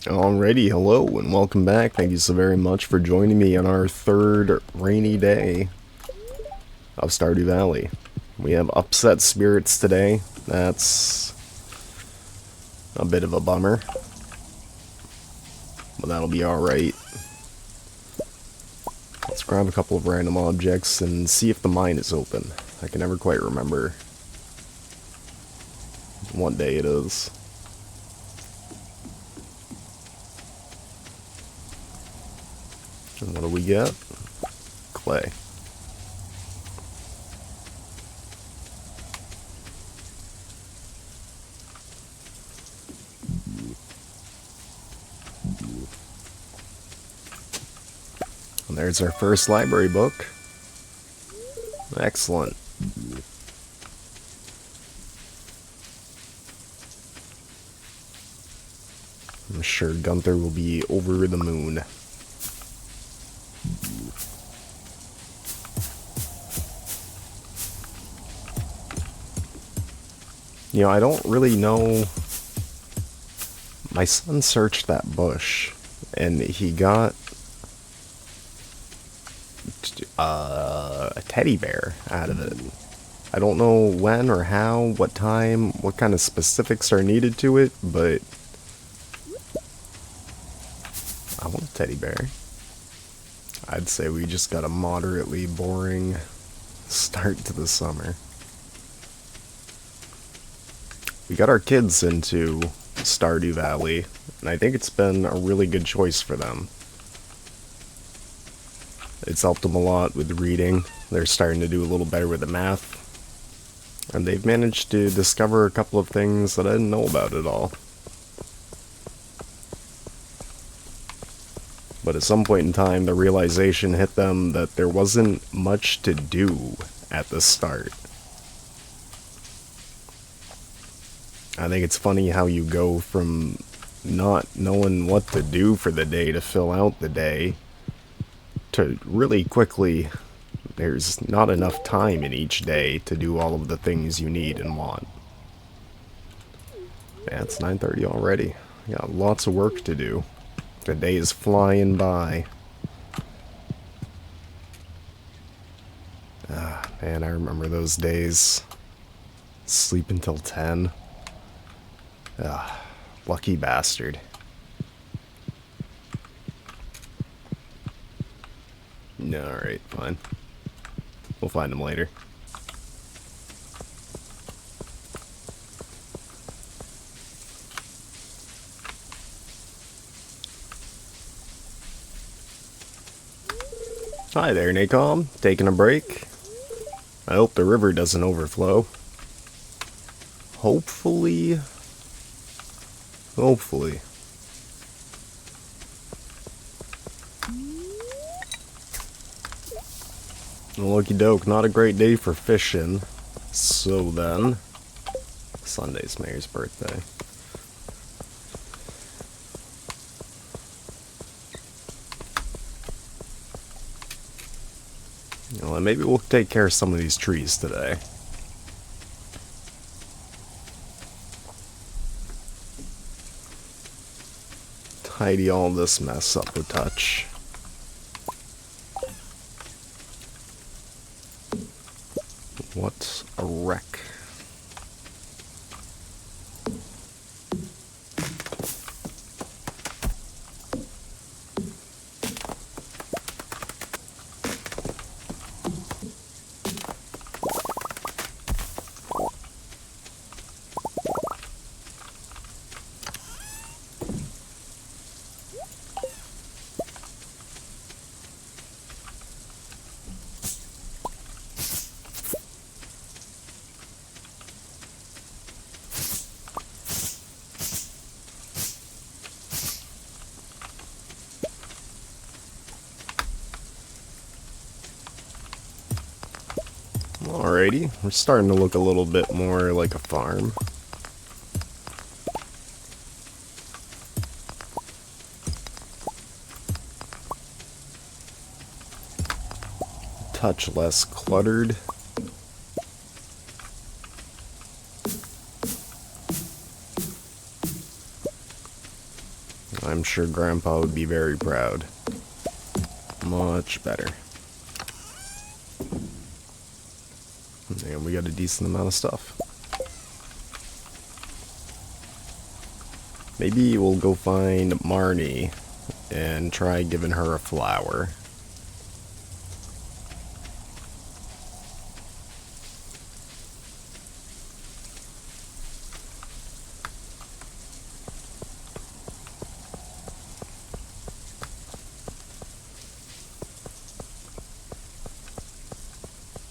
Alrighty, hello and welcome back. Thank you so very much for joining me on our third rainy day of Stardew Valley. We have upset spirits today. That's a bit of a bummer, but that'll be alright. Let's grab a couple of random objects and see if the mine is open. I can never quite remember what day it is. And what do we get? Clay. And there's our first library book. Excellent. I'm sure Gunther will be over the moon. You know, I don't really know. My son searched that bush, and he got a teddy bear out of it. I don't know when or how, what time, what kind of specifics are needed to it, but I want a teddy bear. I'd say we just got a moderately boring start to the summer. We got our kids into Stardew Valley, and I think it's been a really good choice for them. It's helped them a lot with reading. They're starting to do a little better with the math. And they've managed to discover a couple of things that I didn't know about at all. But at some point in time, the realization hit them that there wasn't much to do at the start. I think it's funny how you go from not knowing what to do for the day to fill out the day to really quickly, there's not enough time in each day to do all of the things you need and want. Yeah, it's 9:30 already. Got lots of work to do. The day is flying by. Man, I remember those days. Sleep until 10. Lucky bastard. No, alright, fine. We'll find him later. Hi there, Nacom. Taking a break? I hope the river doesn't overflow. Hopefully. Hopefully. Okie doke, not a great day for fishing. So then, Sunday's Mary's birthday. Well, maybe we'll take care of some of these trees today. Tidy all this mess up a touch. What a wreck. Alrighty, we're starting to look a little bit more like a farm. Touch less cluttered. I'm sure Grandpa would be very proud. Much better. And we got a decent amount of stuff. Maybe we'll go find Marnie and try giving her a flower.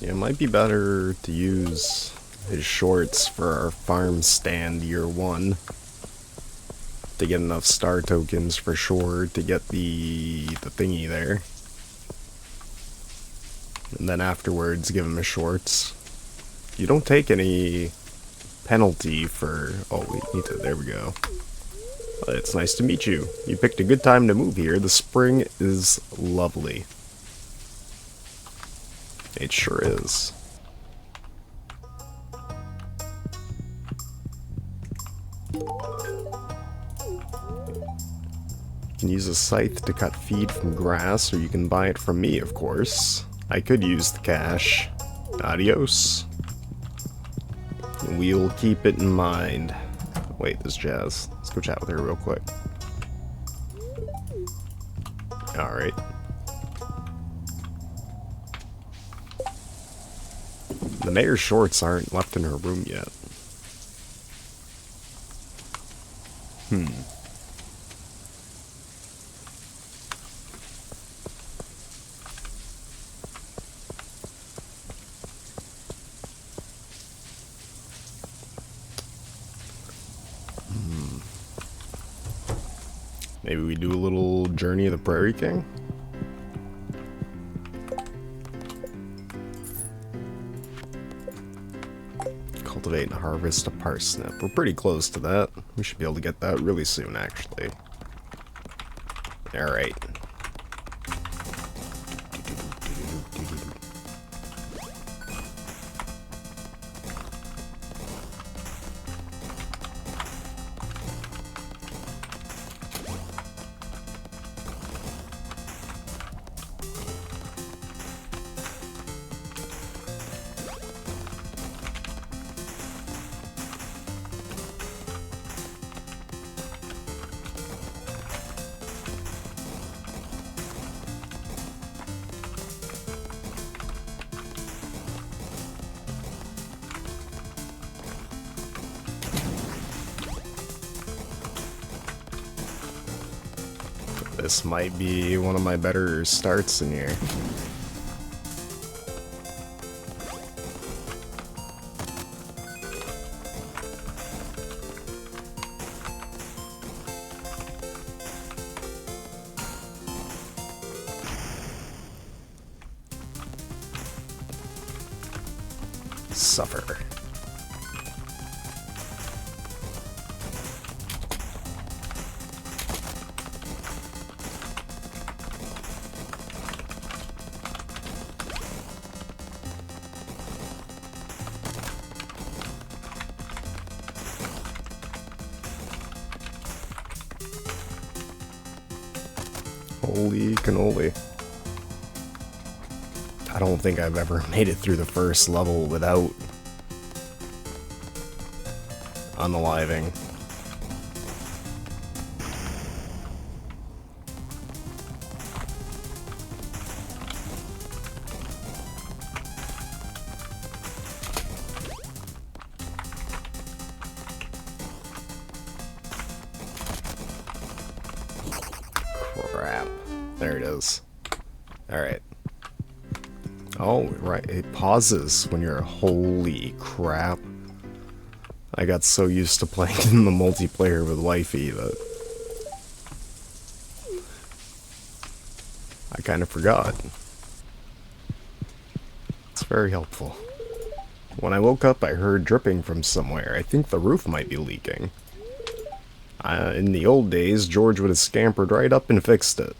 Yeah, it might be better to use his shorts for our farm stand year 1 to get enough star tokens for sure to get the thingy there. And then afterwards give him his shorts. You don't take any penalty for... Oh, we need to... There we go. It's nice to meet you. You picked a good time to move here. The spring is lovely. It sure is. You can use a scythe to cut feed from grass, or you can buy it from me, of course. I could use the cash. Adios. We'll keep it in mind. Wait, there's Jazz. Let's go chat with her real quick. Alright. The mayor's shorts aren't left in her room yet. Maybe we do a little Journey of the Prairie King? Cultivate and harvest a parsnip. We're pretty close to that. We should be able to get that really soon, actually. Alright. This might be one of my better starts in here. Suffer. Holy cannoli. I don't think I've ever made it through the first level without unaliving. Crap. There it is. Alright. Oh, right. It pauses when you're... Holy crap. I got so used to playing in the multiplayer with wifey that... I kind of forgot. It's very helpful. When I woke up, I heard dripping from somewhere. I think the roof might be leaking. In the old days, George would have scampered right up and fixed it.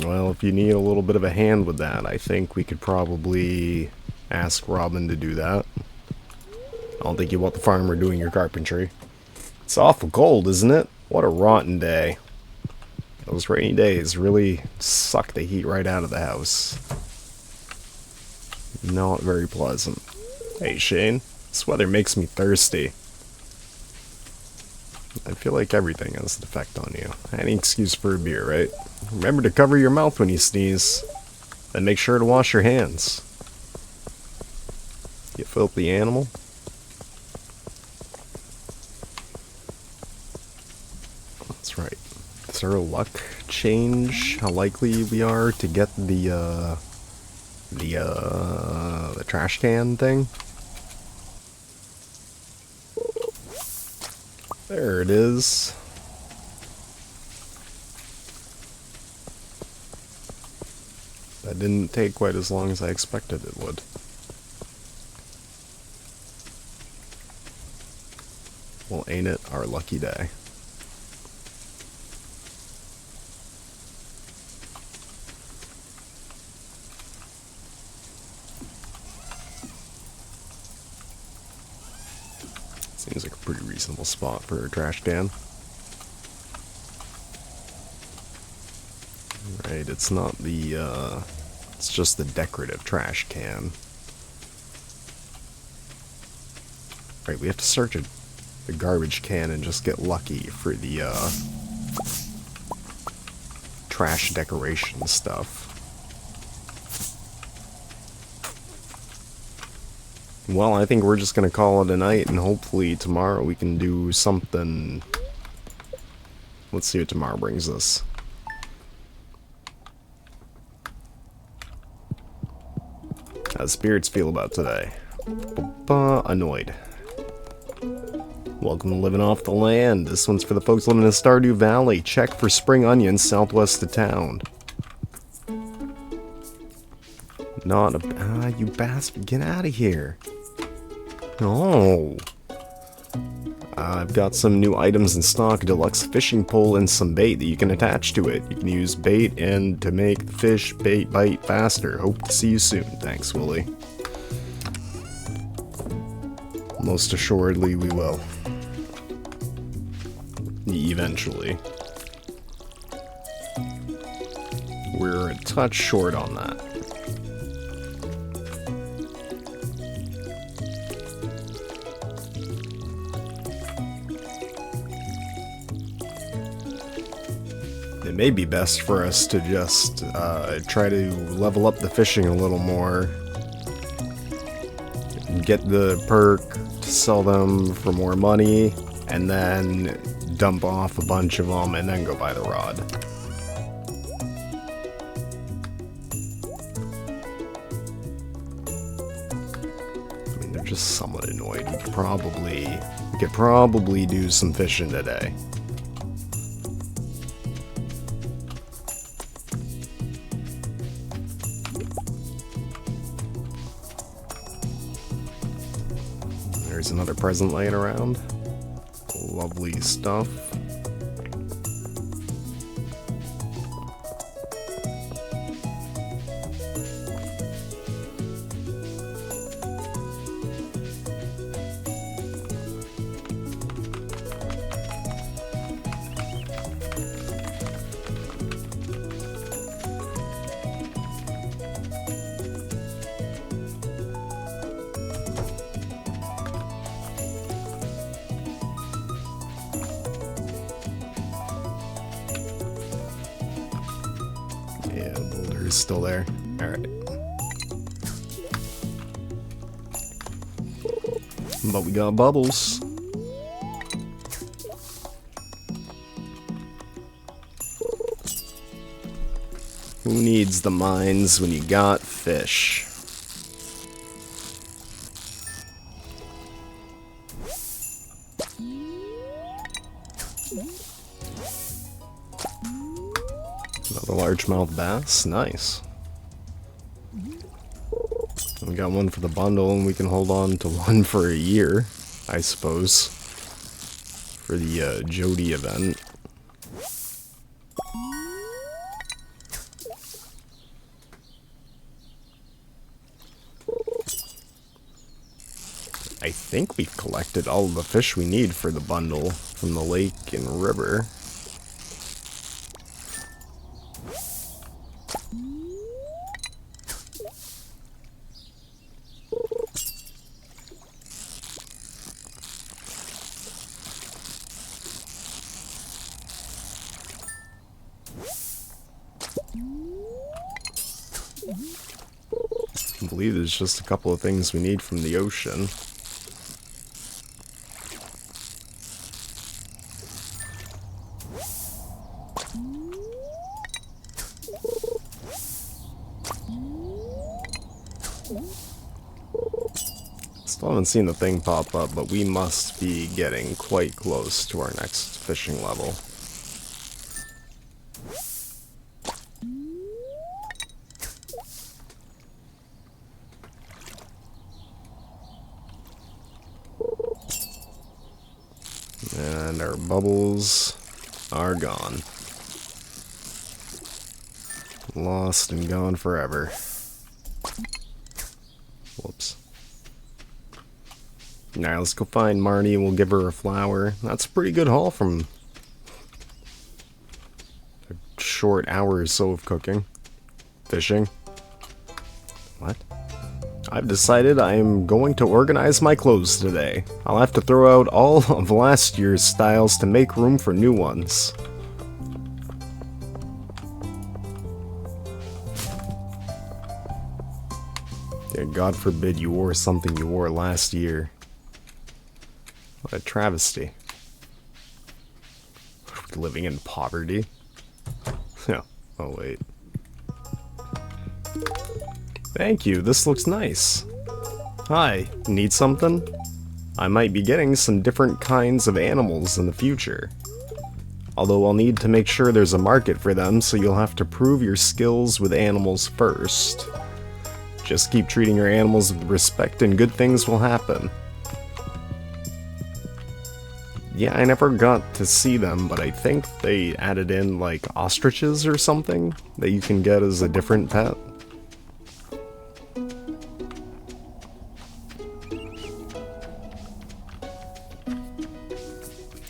Well, if you need a little bit of a hand with that, I think we could probably ask Robin to do that. I don't think you want the farmer doing your carpentry. It's awful cold, isn't it? What a rotten day. Those rainy days really suck the heat right out of the house. Not very pleasant. Hey Shane, this weather makes me thirsty. I feel like everything has an effect on you. Any excuse for a beer, right? Remember to cover your mouth when you sneeze. Then make sure to wash your hands. You filthy animal. That's right. Is there a luck change? How likely we are to get the trash can thing? There it is. That didn't take quite as long as I expected it would. Well, ain't it our lucky day? Seems like a pretty reasonable spot for a trash can. Right, it's not the, it's just the decorative trash can. Right, we have to search the garbage can and just get lucky for the, trash decoration stuff. Well, I think we're just gonna call it a night, and hopefully tomorrow we can do something. Let's see what tomorrow brings us. How do spirits feel about today? Annoyed. Welcome to Living Off the Land. This one's for the folks living in Stardew Valley. Check for spring onions southwest of town. Not a... you bastard. Get out of here. No. I've got some new items in stock. Deluxe fishing pole and some bait that you can attach to it. You can use bait and to make the fish bait bite faster. Hope to see you soon. Thanks, Willie. Most assuredly we will. Eventually. We're a touch short on that. It may be best for us to just try to level up the fishing a little more. Get the perk to sell them for more money, and then dump off a bunch of them, and then go buy the rod. I mean, they're just somewhat annoyed. We could probably do some fishing today. There's another present laying around. Lovely stuff. Yeah, the boulder is still there. Alright. But we got bubbles. Who needs the mines when you got fish? Another largemouth bass, nice. We got one for the bundle, and we can hold on to one for a year, I suppose, for the Jody event. I think we've collected all of the fish we need for the bundle from the lake and river. I believe there's just a couple of things we need from the ocean. Still haven't seen the thing pop up, but we must be getting quite close to our next fishing level. And our bubbles are gone. Lost and gone forever. Whoops. Alright, let's go find Marnie and we'll give her a flower. That's a pretty good haul from a short hour or so of cooking. Fishing. What? I've decided I am going to organize my clothes today. I'll have to throw out all of last year's styles to make room for new ones. Yeah, God forbid you wore something you wore last year. What a travesty. Living in poverty? No. Oh, wait. Thank you, this looks nice. Hi, need something? I might be getting some different kinds of animals in the future. Although I'll need to make sure there's a market for them, so you'll have to prove your skills with animals first. Just keep treating your animals with respect and good things will happen. Yeah, I never got to see them, but I think they added in, like, ostriches or something that you can get as a different pet.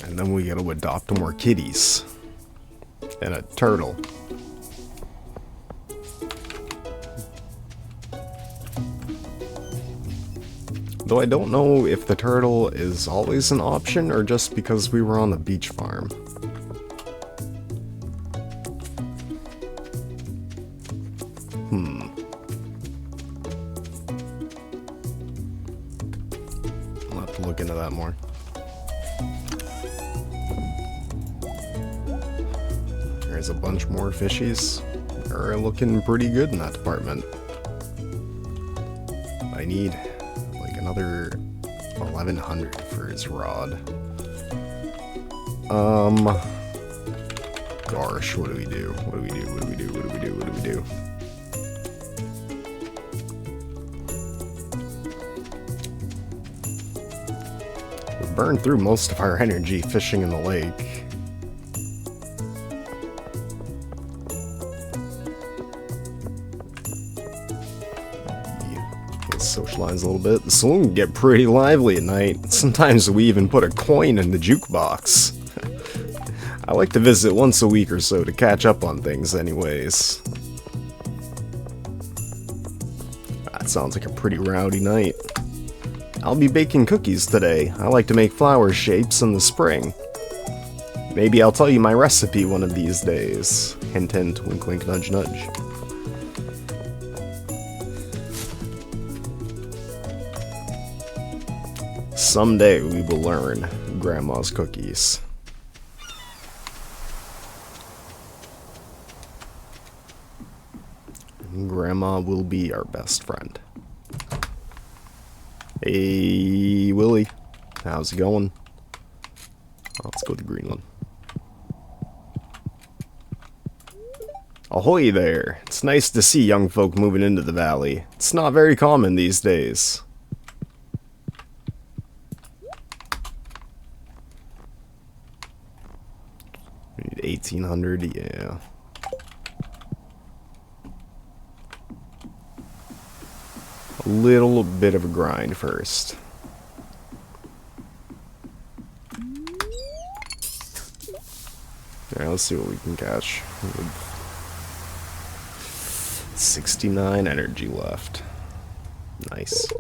And then we get to adopt more kitties. And a turtle. Though I don't know if the turtle is always an option or just because we were on the beach farm. I'll have to look into that more. There's a bunch more fishies. They're looking pretty good in that department. I need like another 1100 for his rod. Gosh, what do we do? What do we do? What do we do? What do we do? What do we do? We burned through most of our energy fishing in the lake. Socialize a little bit. The saloon can get pretty lively at night. Sometimes we even put a coin in the jukebox. I like to visit once a week or so to catch up on things anyways. That sounds like a pretty rowdy night. I'll be baking cookies today. I like to make flower shapes in the spring. Maybe I'll tell you my recipe one of these days. Hint hint, wink wink, nudge nudge. Someday we will learn Grandma's cookies. Grandma will be our best friend. Hey, Willie. How's it going? Let's go with the green one. Ahoy there! It's nice to see young folk moving into the valley. It's not very common these days. 1800, yeah. A little bit of a grind first. Alright, let's see what we can catch. 69 energy left. Nice.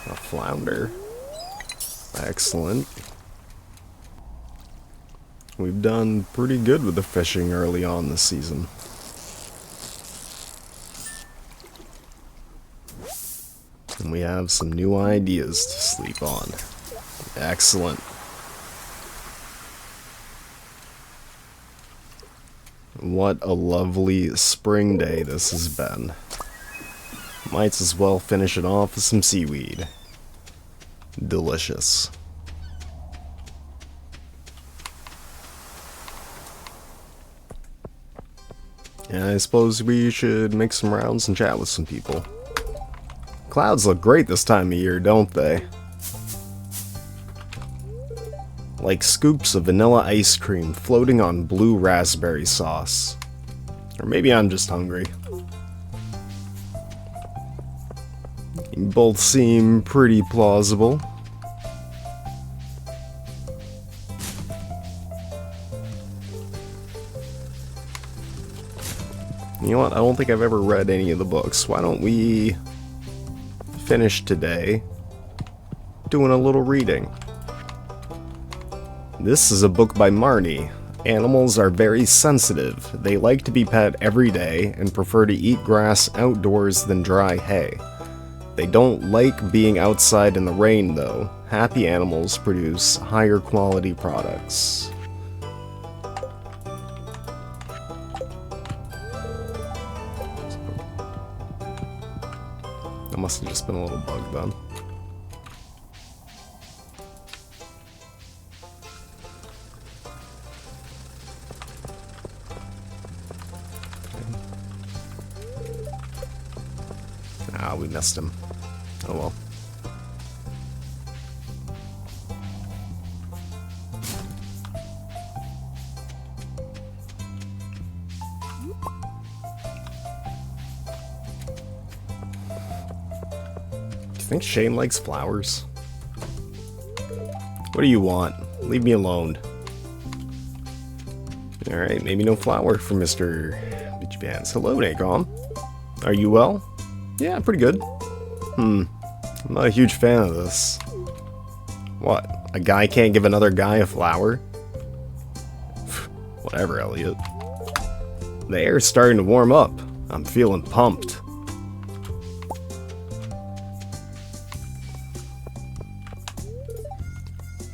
A flounder. Excellent. We've done pretty good with the fishing early on this season. And we have some new ideas to sleep on. Excellent. What a lovely spring day this has been. Might as well finish it off with some seaweed. Delicious. Yeah, I suppose we should make some rounds and chat with some people. Clouds look great this time of year, don't they? Like scoops of vanilla ice cream floating on blue raspberry sauce. Or maybe I'm just hungry. You both seem pretty plausible. You know what? I don't think I've ever read any of the books. Why don't we finish today doing a little reading? This is a book by Marnie. Animals are very sensitive. They like to be pet every day and prefer to eat grass outdoors than dry hay. They don't like being outside in the rain, though. Happy animals produce higher quality products. That must have just been a little bug then. Ah, we missed him. Oh well. Do you think Shane likes flowers? What do you want? Leave me alone. Alright, maybe no flower for Mr. Beachy Pants. Hello, Nacom. Are you well? Yeah, pretty good. I'm not a huge fan of this. What? A guy can't give another guy a flower? Whatever, Elliot. The air's starting to warm up. I'm feeling pumped.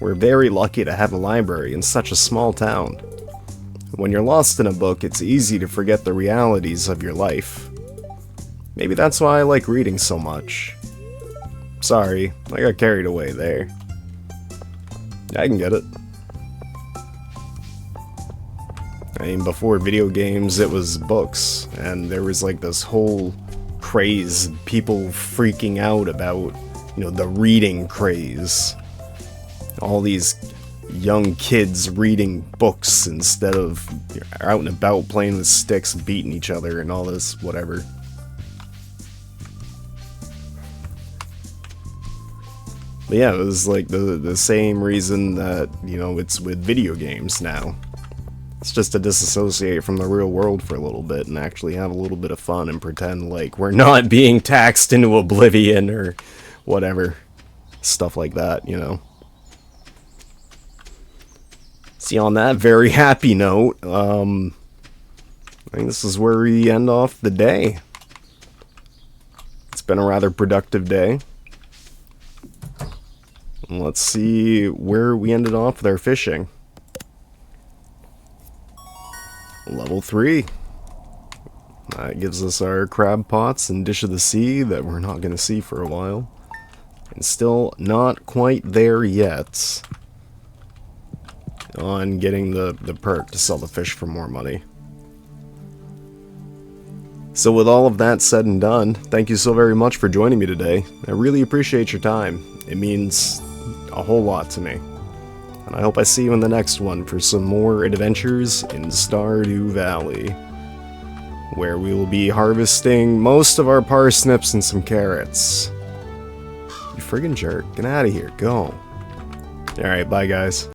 We're very lucky to have a library in such a small town. When you're lost in a book, it's easy to forget the realities of your life. Maybe that's why I like reading so much. Sorry, I got carried away there. I can get it. I mean, before video games, it was books, and there was like this whole craze, people freaking out about, you know, the reading craze. All these young kids reading books instead of out and about playing with sticks, beating each other, and all this whatever. But yeah, it was like the same reason that, you know, it's with video games now. It's just to disassociate from the real world for a little bit and actually have a little bit of fun and pretend like we're not being taxed into oblivion or whatever. Stuff like that, you know. See, on that very happy note, I think this is where we end off the day. It's been a rather productive day. Let's see where we ended off with our fishing. Level 3. That gives us our crab pots and dish of the sea that we're not going to see for a while. And still not quite there yet on getting the perk to sell the fish for more money. So with all of that said and done, thank you so very much for joining me today. I really appreciate your time. It means a whole lot to me. And I hope I see you in the next one for some more adventures in Stardew Valley, where we will be harvesting most of our parsnips and some carrots. You friggin' jerk. Get out of here. Go. Alright, bye guys.